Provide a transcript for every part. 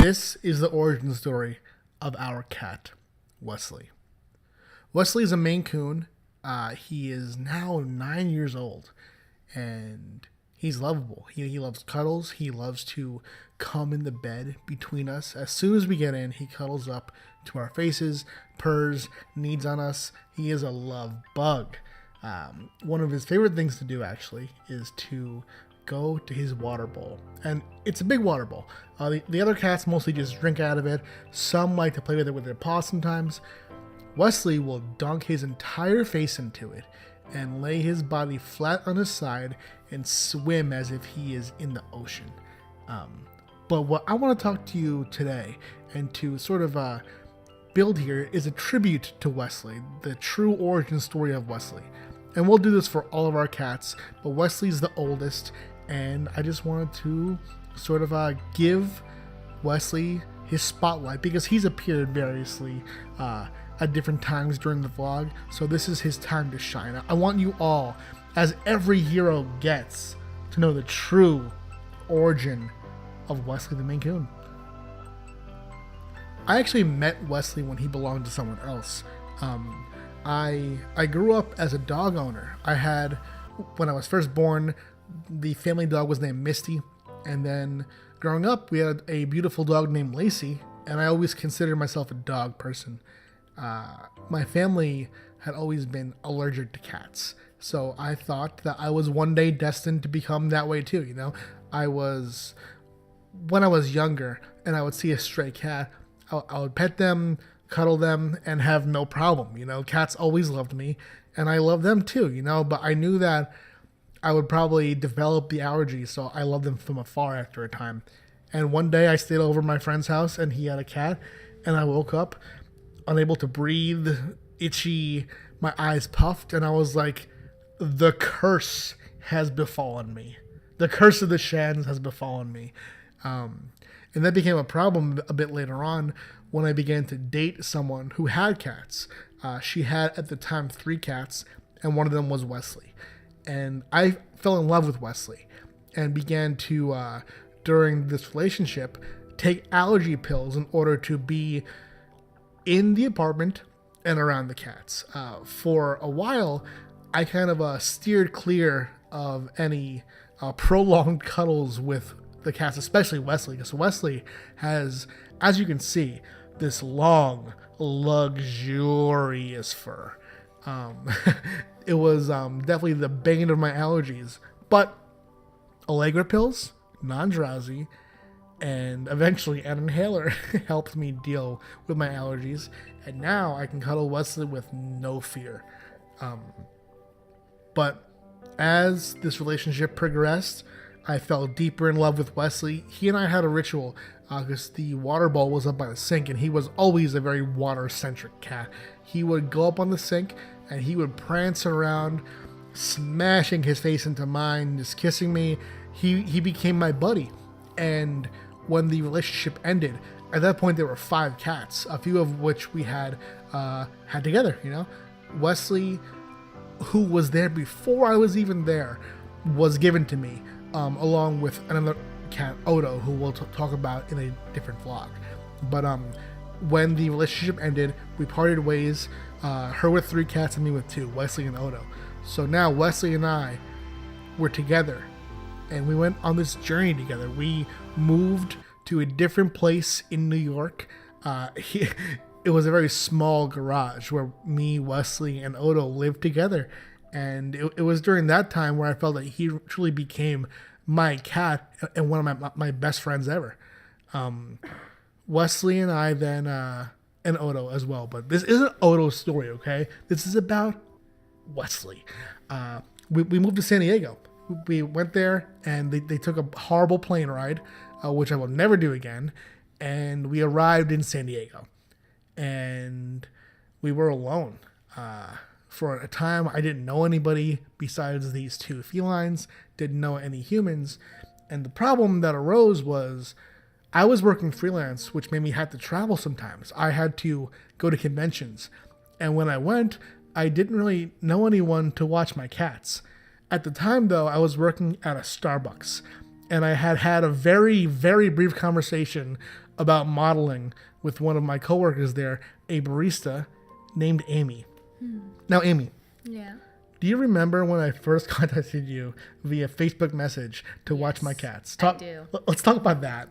This is the origin story of our cat, Wesley. Wesley is a Maine Coon. He is now 9 years old, and he's lovable. He loves cuddles. He loves to come in the bed between us. As soon as we get in, he cuddles up to our faces, purrs, kneads on us. He is a love bug. One of his favorite things to do, actually, is to go to his water bowl. And it's a big water bowl. The other cats mostly just drink out of it. Some like to play with it with their paws sometimes. Wesley will dunk his entire face into it and lay his body flat on his side and swim as if he is in the ocean. But what I want to talk to you today and to sort of build here is a tribute to Wesley, the true origin story of Wesley. And we'll do this for all of our cats, but Wesley's the oldest, and I just wanted to sort of give Wesley his spotlight because he's appeared variously at different times during the vlog, so this is his time to shine. I want you all, as every hero gets, to know the true origin of Wesley the Maine Coon. I actually met Wesley when he belonged to someone else. I grew up as a dog owner. When I was first born, the family dog was named Misty, and then growing up, we had a beautiful dog named Lacey, and I always considered myself a dog person. My family had always been allergic to cats, so I thought that I was one day destined to become that way too, when I was younger and I would see a stray cat, I would pet them, cuddle them, and have no problem. Cats always loved me, and I love them too, but I knew that I would probably develop the allergy, so I loved them from afar after a time. And one day I stayed over at my friend's house, and he had a cat, and I woke up unable to breathe, itchy, my eyes puffed, and I was like, the curse has befallen me. The curse of the Shans has befallen me. And that became a problem a bit later on when I began to date someone who had cats. She had, at the time, 3 cats, and one of them was Wesley. And I fell in love with Wesley and began to, during this relationship, take allergy pills in order to be in the apartment and around the cats. For a while, I kind of steered clear of any prolonged cuddles with the cats, especially Wesley, because Wesley has, as you can see, this long, luxurious fur. It was definitely the bane of my allergies, but Allegra pills, non-drowsy, and eventually an inhaler helped me deal with my allergies, and now I can cuddle Wesley with no fear. But as this relationship progressed, I fell deeper in love with Wesley. He and I had a ritual because the water bowl was up by the sink, and he was always a very water-centric cat. He would go up on the sink, and he would prance around, smashing his face into mine, just kissing me. He became my buddy. And when the relationship ended, at that point there were 5 cats, a few of which we had together. Wesley, who was there before I was even there, was given to me, along with another cat, Odo, who we'll talk about in a different vlog. But when the relationship ended, we parted ways, her with 3 cats and me with 2, Wesley and Odo. So now Wesley and I were together, and we went on this journey together. We moved to a different place in New York. It was a very small garage where me, Wesley, and Odo lived together. And it was during that time where I felt that he truly became my cat and one of my best friends ever. Wesley and I then, and Odo as well. But this isn't Odo's story, okay? This is about Wesley. We moved to San Diego. We went there, and they took a horrible plane ride, which I will never do again. And we arrived in San Diego. And we were alone. For a time, I didn't know anybody besides these 2 felines, didn't know any humans. And the problem that arose was I was working freelance, which made me have to travel sometimes. I had to go to conventions. And when I went, I didn't really know anyone to watch my cats. At the time, though, I was working at a Starbucks. And I had a very, very brief conversation about modeling with one of my coworkers there, a barista named Amy. Now, Amy. Yeah. Do you remember when I first contacted you via Facebook message to watch my cats? I do. Let's talk about that.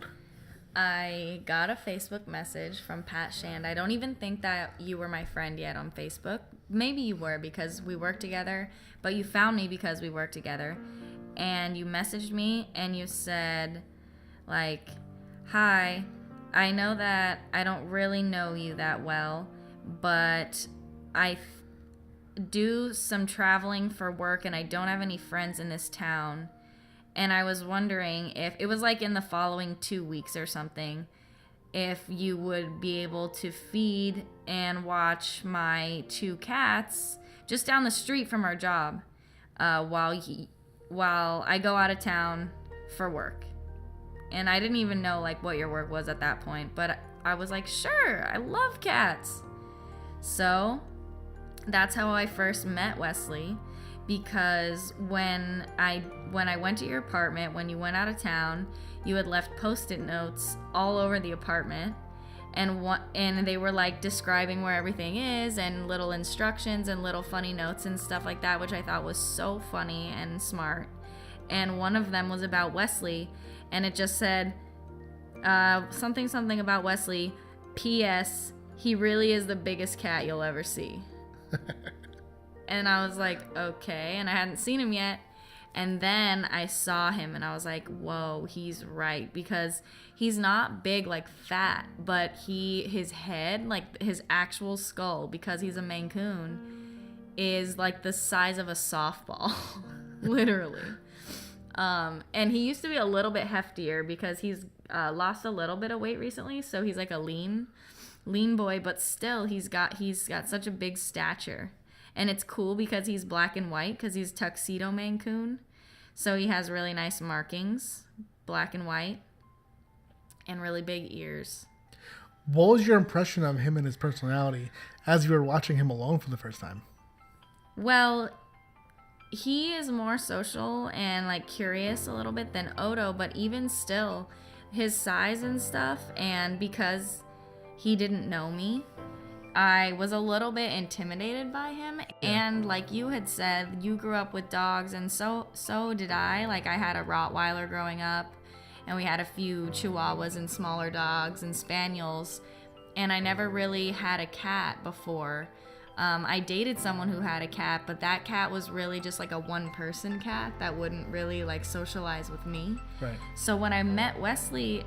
I got a Facebook message from Pat Shand. I don't even think that you were my friend yet on Facebook. Maybe you were because we worked together, but you found me because we worked together. And you messaged me and you said, like, hi, I know that I don't really know you that well, but I do some traveling for work and I don't have any friends in this town. And I was wondering if it was like in the following 2 weeks or something, if you would be able to feed and watch my 2 cats just down the street from our job while I go out of town for work. And I didn't even know like what your work was at that point, but I was like, sure, I love cats. So that's how I first met Westley. Because when I went to your apartment, when you went out of town, you had left Post-it notes all over the apartment, and they were like describing where everything is and little instructions and little funny notes and stuff like that, which I thought was so funny and smart. And one of them was about Westley, and it just said something about Westley. P.S. He really is the biggest cat you'll ever see. And I was like, okay. And I hadn't seen him yet. And then I saw him and I was like, whoa, he's right. Because he's not big, like fat, but his head, like his actual skull, because he's a Maine Coon, is like the size of a softball. Literally. And he used to be a little bit heftier because he's lost a little bit of weight recently. So he's like a lean boy, but still he's got such a big stature. And it's cool because he's black and white because he's tuxedo Maine Coon. So he has really nice markings, black and white, and really big ears. What was your impression of him and his personality as you were watching him alone for the first time? Well, he is more social and like curious a little bit than Odo, but even still, his size and stuff, and because he didn't know me, I was a little bit intimidated by him. And like you had said, you grew up with dogs, and so did I. Like I had a Rottweiler growing up, and we had a few Chihuahuas and smaller dogs and Spaniels, and I never really had a cat before. I dated someone who had a cat, but that cat was really just like a one-person cat that wouldn't really like socialize with me. Right. So when I met Westley,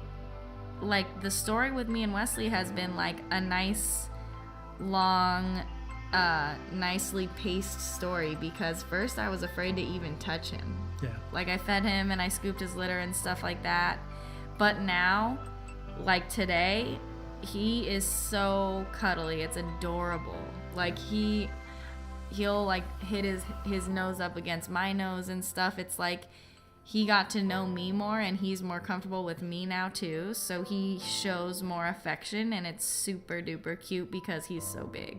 like the story with me and Westley has been like a nice, long, nicely paced story, because first I was afraid to even touch him. Yeah. Like I fed him and I scooped his litter and stuff like that. But now, like today, he is so cuddly. It's adorable. Like he'll like hit his nose up against my nose and stuff. It's like he got to know me more, and he's more comfortable with me now too. So he shows more affection, and it's super duper cute because he's so big.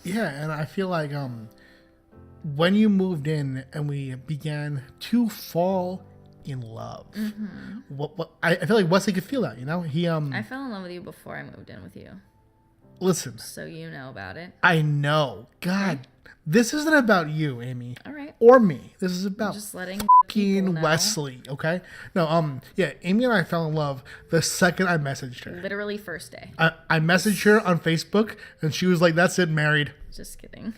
Yeah, and I feel like when you moved in and we began to fall in love, I feel like Wesley could feel that, you know? I fell in love with you before I moved in with you. Listen. So you know about it. I know. God, this isn't about you, Amy. All right. Or me. This is about just letting fucking Wesley, okay? No, yeah, Amy and I fell in love the second I messaged her. Literally first day. I messaged her on Facebook, and she was like, that's it, married. Just kidding.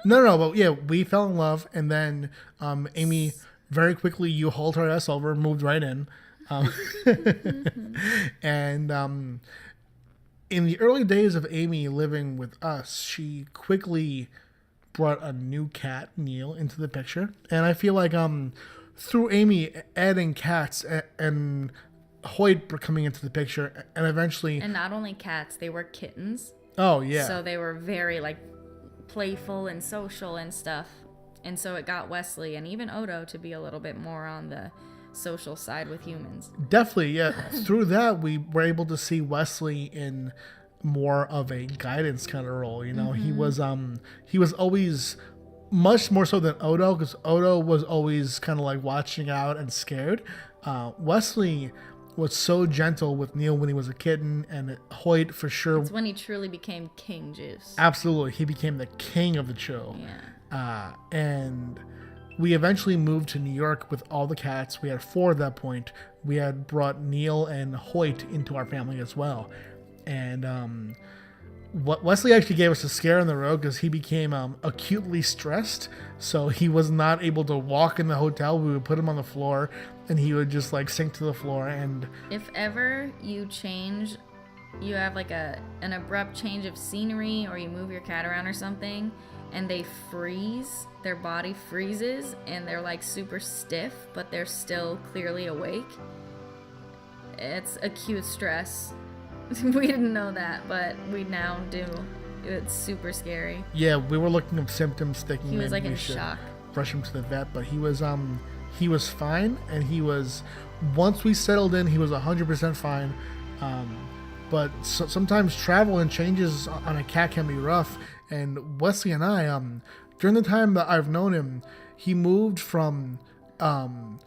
No, but yeah, we fell in love, and then Amy, very quickly, you hauled her ass over, moved right in. And in the early days of Amy living with us, she quickly brought a new cat, Neil, into the picture. And I feel like through Amy adding cats and Hoyt coming into the picture, and eventually... And not only cats, they were kittens. Oh, yeah. So they were very, like, playful and social and stuff. And so it got Westley and even Odo to be a little bit more on the social side with humans. Definitely, yeah. Through that, we were able to see Wesley in more of a guidance kind of role. You know, he was always much more so than Odo, because Odo was always kind of like watching out and scared. Wesley was so gentle with Neil when he was a kitten, and Hoyt for sure. It's when he truly became King Juice. Absolutely, he became the king of the show. Yeah. And we eventually moved to New York with all the cats. We had 4 at that point. We had brought Neil and Hoyt into our family as well. And Wesley actually gave us a scare on the road because he became acutely stressed. So he was not able to walk in the hotel. We would put him on the floor and he would just like sink to the floor. And if ever you have like an abrupt change of scenery, or you move your cat around or something, and they freeze, their body freezes and they're like super stiff, but they're still clearly awake, it's acute stress. We didn't know that, but we now do. It's super scary. Yeah, we were looking at symptoms thinking he was like we in should shock. Rush him to the vet, but he was fine, and once we settled in, he was 100% fine. But sometimes travel and changes on a cat can be rough. And Wesley and I, during the time that I've known him, he moved from 3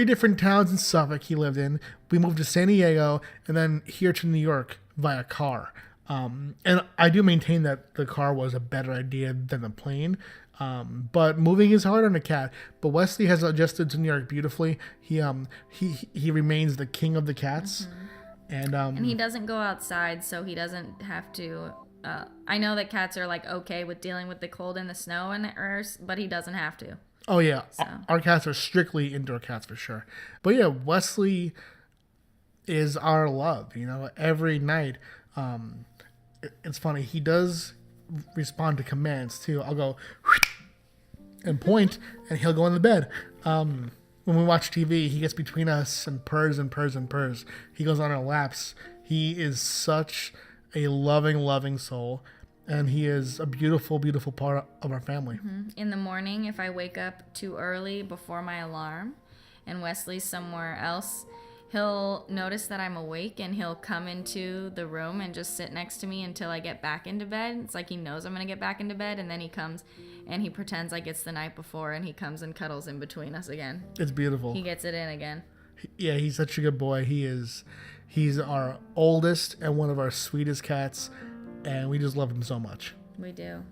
different towns in Suffolk he lived in. We moved to San Diego, and then here to New York via car. And I do maintain that the car was a better idea than the plane. But moving is hard on a cat. But Wesley has adjusted to New York beautifully. He remains the king of the cats. Mm-hmm. And he doesn't go outside, so he doesn't have to. I know that cats are like okay with dealing with the cold and the snow and the earth, but he doesn't have to. Oh yeah, So. Our cats are strictly indoor cats for sure. But yeah, Wesley is our love. Every night. It's funny. He does respond to commands too. I'll go and point, and he'll go in the bed. When we watch TV, he gets between us and purrs and purrs and purrs. He goes on our laps. He is such a loving soul, and he is a beautiful, beautiful part of our family. Mm-hmm. In the morning, if I wake up too early before my alarm and Wesley's somewhere else, he'll notice that I'm awake and he'll come into the room and just sit next to me until I get back into bed. It's like he knows I'm going to get back into bed, and then he comes and he pretends like it's the night before, and he comes and cuddles in between us again. It's beautiful. He gets it in again. Yeah, he's such a good boy. He's our oldest and one of our sweetest cats, and we just love him so much. We do.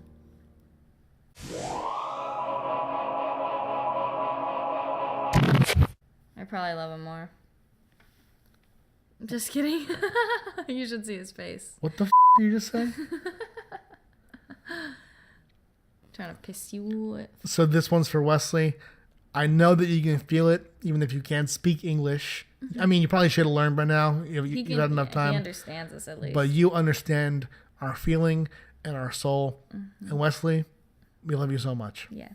I probably love him more. I'm just kidding. You should see his face. What the did you just say? Trying to piss you off. So this one's for Wesley. I know that you can feel it, even if you can't speak English. I mean, you probably should have learned by now. You've had enough time. He understands us at least. But you understand our feeling and our soul. Mm-hmm. And Wesley, we love you so much. Yes.